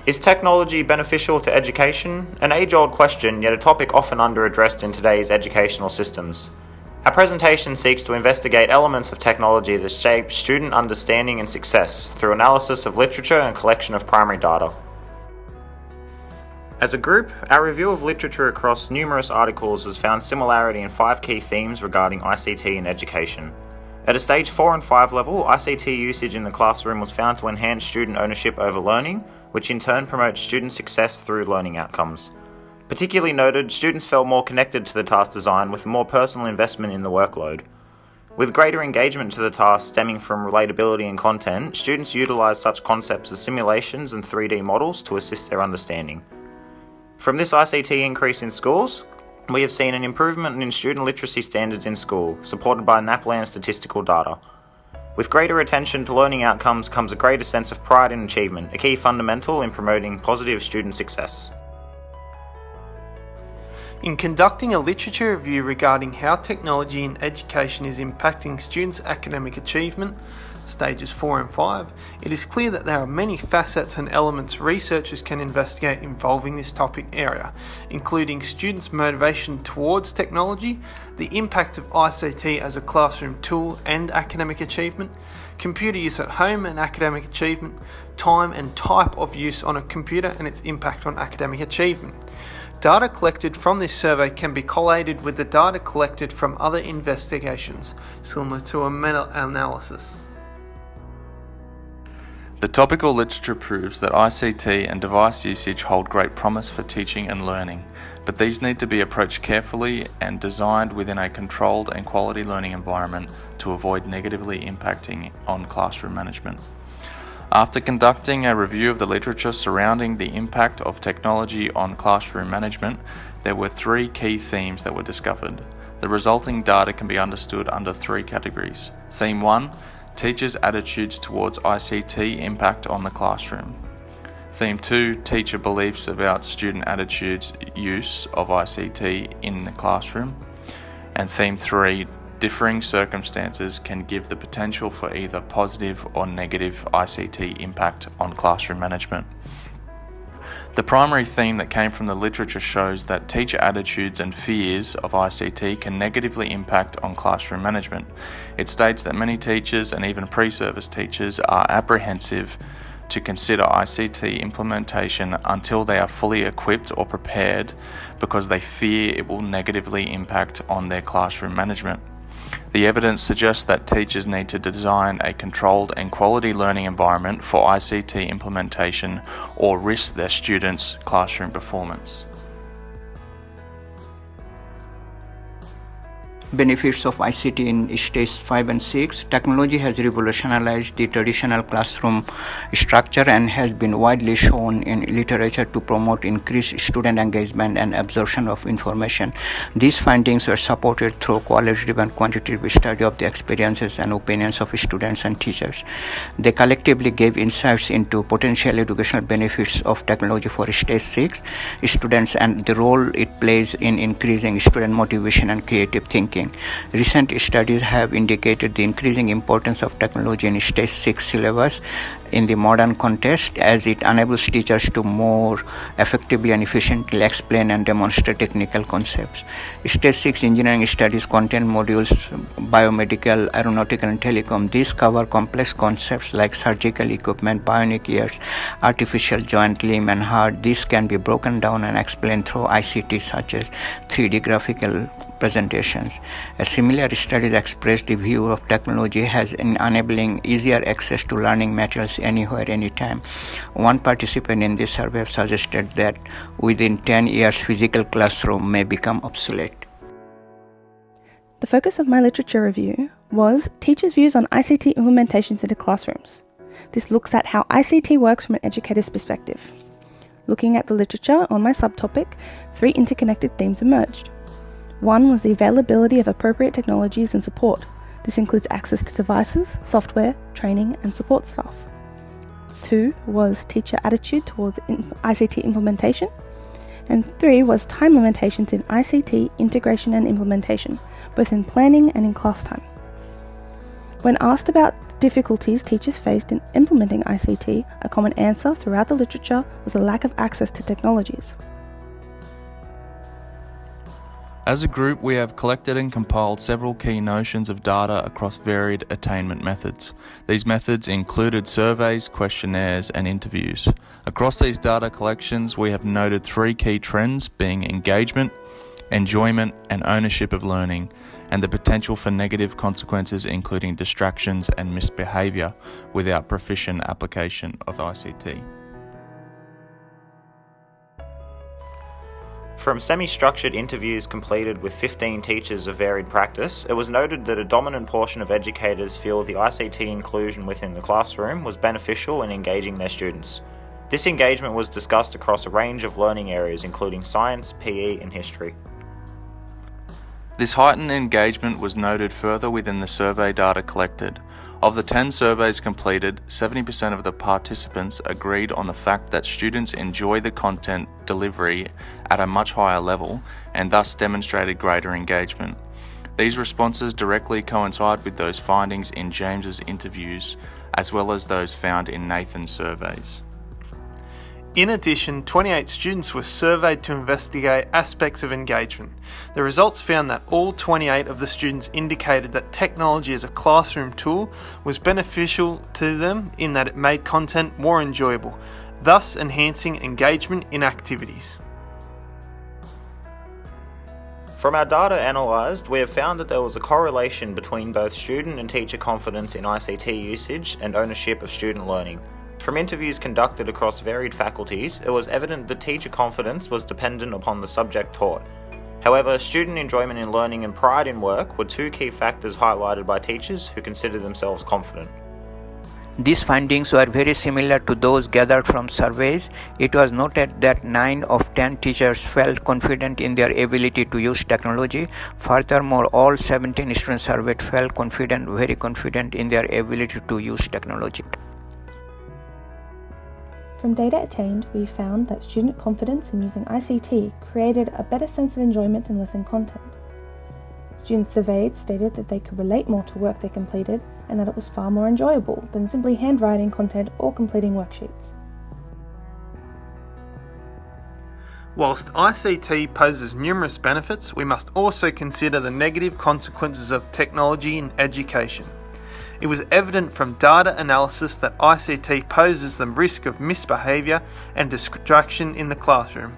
Is technology beneficial to education? An age-old question, yet a topic often under-addressed in today's educational systems. Our presentation seeks to investigate elements of technology that shape student understanding and success through analysis of literature and collection of primary data. As a group, our review of literature across numerous articles has found similarity in 5 key themes regarding ICT in education. At a stage 4 and 5 level, ICT usage in the classroom was found to enhance student ownership over learning, which in turn promotes student success through learning outcomes. Particularly noted, students felt more connected to the task design with a more personal investment in the workload. With greater engagement to the task stemming from relatability and content, students utilised such concepts as simulations and 3D models to assist their understanding. From this ICT increase in schools, we have seen an improvement in student literacy standards in school, supported by NAPLAN statistical data. With greater attention to learning outcomes comes a greater sense of pride in achievement, a key fundamental in promoting positive student success. In conducting a literature review regarding how technology in education is impacting students' academic achievement, stages 4 and 5, it is clear that there are many facets and elements researchers can investigate involving this topic area, including students' motivation towards technology, the impact of ICT as a classroom tool and academic achievement, computer use at home and academic achievement, time and type of use on a computer and its impact on academic achievement. Data collected from this survey can be collated with the data collected from other investigations, similar to a meta-analysis. The topical literature proves that ICT and device usage hold great promise for teaching and learning, but these need to be approached carefully and designed within a controlled and quality learning environment to avoid negatively impacting on classroom management. After conducting a review of the literature surrounding the impact of technology on classroom management, there were 3 key themes that were discovered. The resulting data can be understood under 3 categories. Theme 1, teachers' attitudes towards ICT impact on the classroom. Theme 2, teacher beliefs about student attitudes use of ICT in the classroom. And Theme 3, differing circumstances can give the potential for either positive or negative ICT impact on classroom management. The primary theme that came from the literature shows that teacher attitudes and fears of ICT can negatively impact on classroom management. It states that many teachers and even pre-service teachers are apprehensive to consider ICT implementation until they are fully equipped or prepared because they fear it will negatively impact on their classroom management. The evidence suggests that teachers need to design a controlled and quality learning environment for ICT implementation or risk their students' classroom performance. Benefits of ICT in stage 5 and 6. Technology has revolutionized the traditional classroom structure and has been widely shown in literature to promote increased student engagement and absorption of information. These findings were supported through qualitative and quantitative study of the experiences and opinions of students and teachers. They collectively gave insights into potential educational benefits of technology for stage 6 students and the role it plays in increasing student motivation and creative thinking. Recent studies have indicated the increasing importance of technology in stage 6 syllabus in the modern context as it enables teachers to more effectively and efficiently explain and demonstrate technical concepts. Stage 6 engineering studies contain modules biomedical, aeronautical and telecom. These cover complex concepts like surgical equipment, bionic ears, artificial joint, limb and heart. These can be broken down and explained through ICT such as 3D graphical presentations. A similar study expressed the view of technology as in enabling easier access to learning materials anywhere, anytime. One participant in this survey suggested that within 10 years, physical classroom may become obsolete. The focus of my literature review was teachers' views on ICT implementations into classrooms. This looks at how ICT works from an educator's perspective. Looking at the literature on my subtopic, 3 interconnected themes emerged. One was the availability of appropriate technologies and support. This includes access to devices, software, training, and support staff. 2 was teacher attitude towards ICT implementation. And 3 was time limitations in ICT integration and implementation, both in planning and in class time. When asked about difficulties teachers faced in implementing ICT, a common answer throughout the literature was a lack of access to technologies. As a group, we have collected and compiled several key notions of data across varied attainment methods. These methods included surveys, questionnaires, and interviews. Across these data collections, we have noted three key trends being engagement, enjoyment, and ownership of learning, and the potential for negative consequences including distractions and misbehaviour without proficient application of ICT. From semi-structured interviews completed with 15 teachers of varied practice, it was noted that a dominant portion of educators feel the ICT inclusion within the classroom was beneficial in engaging their students. This engagement was discussed across a range of learning areas including science, PE and history. This heightened engagement was noted further within the survey data collected. Of the 10 surveys completed, 70% of the participants agreed on the fact that students enjoy the content delivery at a much higher level and thus demonstrated greater engagement. These responses directly coincide with those findings in James's interviews as well as those found in Nathan's surveys. In addition, 28 students were surveyed to investigate aspects of engagement. The results found that all 28 of the students indicated that technology as a classroom tool was beneficial to them in that it made content more enjoyable, thus enhancing engagement in activities. From our data analysed, we have found that there was a correlation between both student and teacher confidence in ICT usage and ownership of student learning. From interviews conducted across varied faculties, it was evident that teacher confidence was dependent upon the subject taught. However, student enjoyment in learning and pride in work were two key factors highlighted by teachers who consider themselves confident. These findings were very similar to those gathered from surveys. It was noted that 9 of 10 teachers felt confident in their ability to use technology. Furthermore, all 17 students surveyed felt confident, very confident in their ability to use technology. From data attained, we found that student confidence in using ICT created a better sense of enjoyment in lesson content. Students surveyed stated that they could relate more to work they completed and that it was far more enjoyable than simply handwriting content or completing worksheets. Whilst ICT poses numerous benefits, we must also consider the negative consequences of technology in education. It was evident from data analysis that ICT poses the risk of misbehaviour and distraction in the classroom.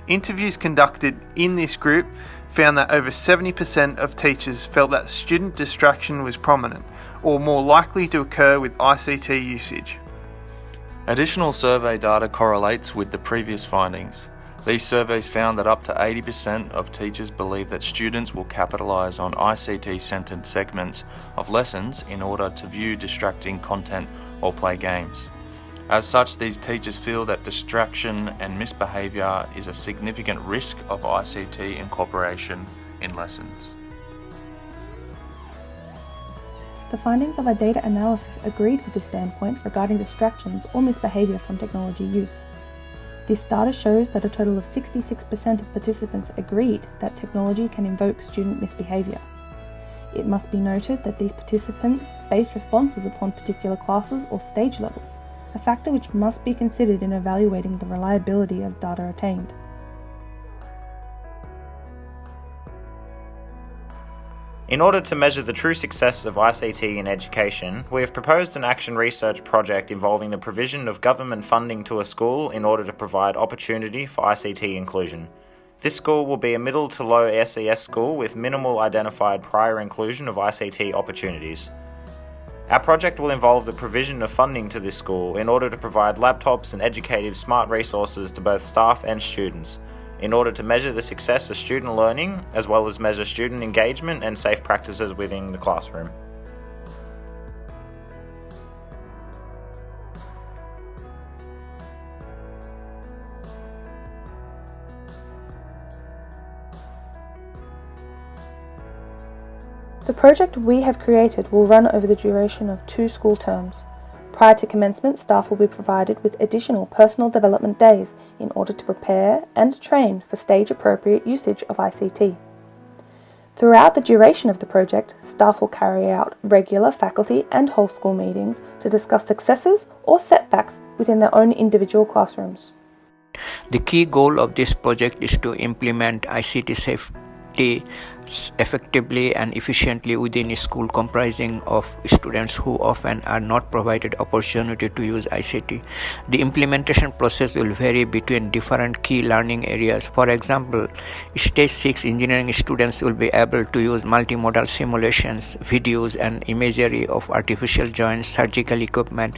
Interviews conducted in this group found that over 70% of teachers felt that student distraction was prominent or more likely to occur with ICT usage. Additional survey data correlates with the previous findings. These surveys found that up to 80% of teachers believe that students will capitalise on ICT-centred segments of lessons in order to view distracting content or play games. As such, these teachers feel that distraction and misbehaviour is a significant risk of ICT incorporation in lessons. The findings of our data analysis agreed with this standpoint regarding distractions or misbehaviour from technology use. This data shows that a total of 66% of participants agreed that technology can invoke student misbehaviour. It must be noted that these participants based responses upon particular classes or stage levels, a factor which must be considered in evaluating the reliability of data attained. In order to measure the true success of ICT in education, we have proposed an action research project involving the provision of government funding to a school in order to provide opportunity for ICT inclusion. This school will be a middle to low SES school with minimal identified prior inclusion of ICT opportunities. Our project will involve the provision of funding to this school in order to provide laptops and educative smart resources to both staff and students, in order to measure the success of student learning, as well as measure student engagement and safe practices within the classroom. The project we have created will run over the duration of 2 school terms. Prior to commencement, staff will be provided with additional personal development days in order to prepare and train for stage-appropriate usage of ICT. Throughout the duration of the project, staff will carry out regular faculty and whole school meetings to discuss successes or setbacks within their own individual classrooms. The key goal of this project is to implement ICT safety effectively and efficiently within a school comprising of students who often are not provided opportunity to use ICT. The implementation process will vary between different key learning areas. For example, Stage 6 engineering students will be able to use multimodal simulations, videos and imagery of artificial joints, surgical equipment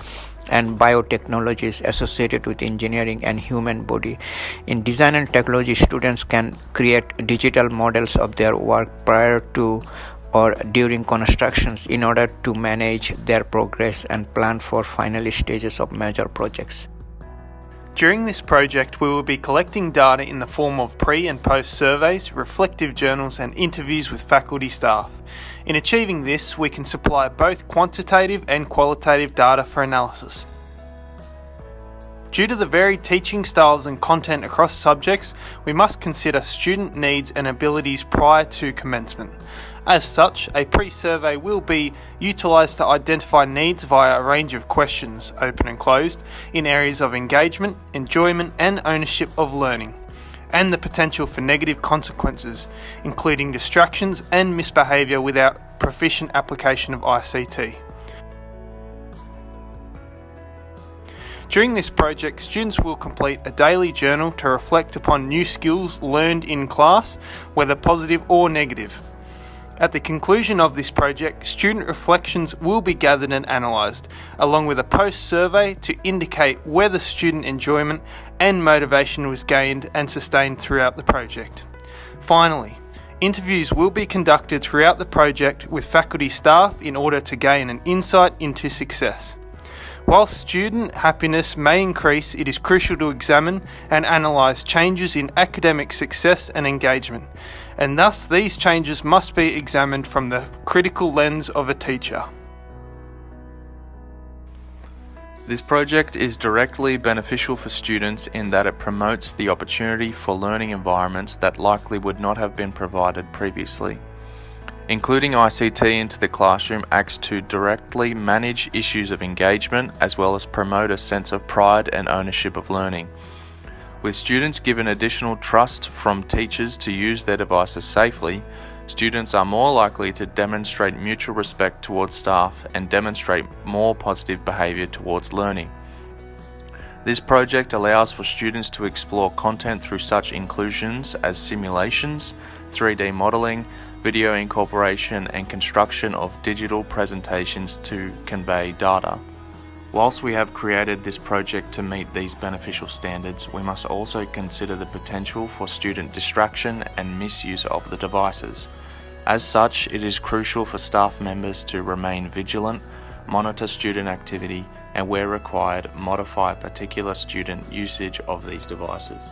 and biotechnologies associated with engineering and human body. In design and technology, students can create digital models of their work prior to or during constructions in order to manage their progress and plan for final stages of major projects. During this project, we will be collecting data in the form of pre- and post surveys, reflective journals and interviews with faculty staff. In achieving this, we can supply both quantitative and qualitative data for analysis. Due to the varied teaching styles and content across subjects, we must consider student needs and abilities prior to commencement. As such, a pre-survey will be utilised to identify needs via a range of questions, open and closed, in areas of engagement, enjoyment and ownership of learning, and the potential for negative consequences, including distractions and misbehaviour without proficient application of ICT. During this project, students will complete a daily journal to reflect upon new skills learned in class, whether positive or negative. At the conclusion of this project, student reflections will be gathered and analysed, along with a post-survey to indicate whether student enjoyment and motivation was gained and sustained throughout the project. Finally, interviews will be conducted throughout the project with faculty staff in order to gain an insight into success. While student happiness may increase, it is crucial to examine and analyse changes in academic success and engagement, and thus these changes must be examined from the critical lens of a teacher. This project is directly beneficial for students in that it promotes the opportunity for learning environments that likely would not have been provided previously. Including ICT into the classroom acts to directly manage issues of engagement as well as promote a sense of pride and ownership of learning. With students given additional trust from teachers to use their devices safely, students are more likely to demonstrate mutual respect towards staff and demonstrate more positive behaviour towards learning. This project allows for students to explore content through such inclusions as simulations, 3D modelling, video incorporation and construction of digital presentations to convey data. Whilst we have created this project to meet these beneficial standards, we must also consider the potential for student distraction and misuse of the devices. As such, it is crucial for staff members to remain vigilant, monitor student activity, and where required, modify particular student usage of these devices.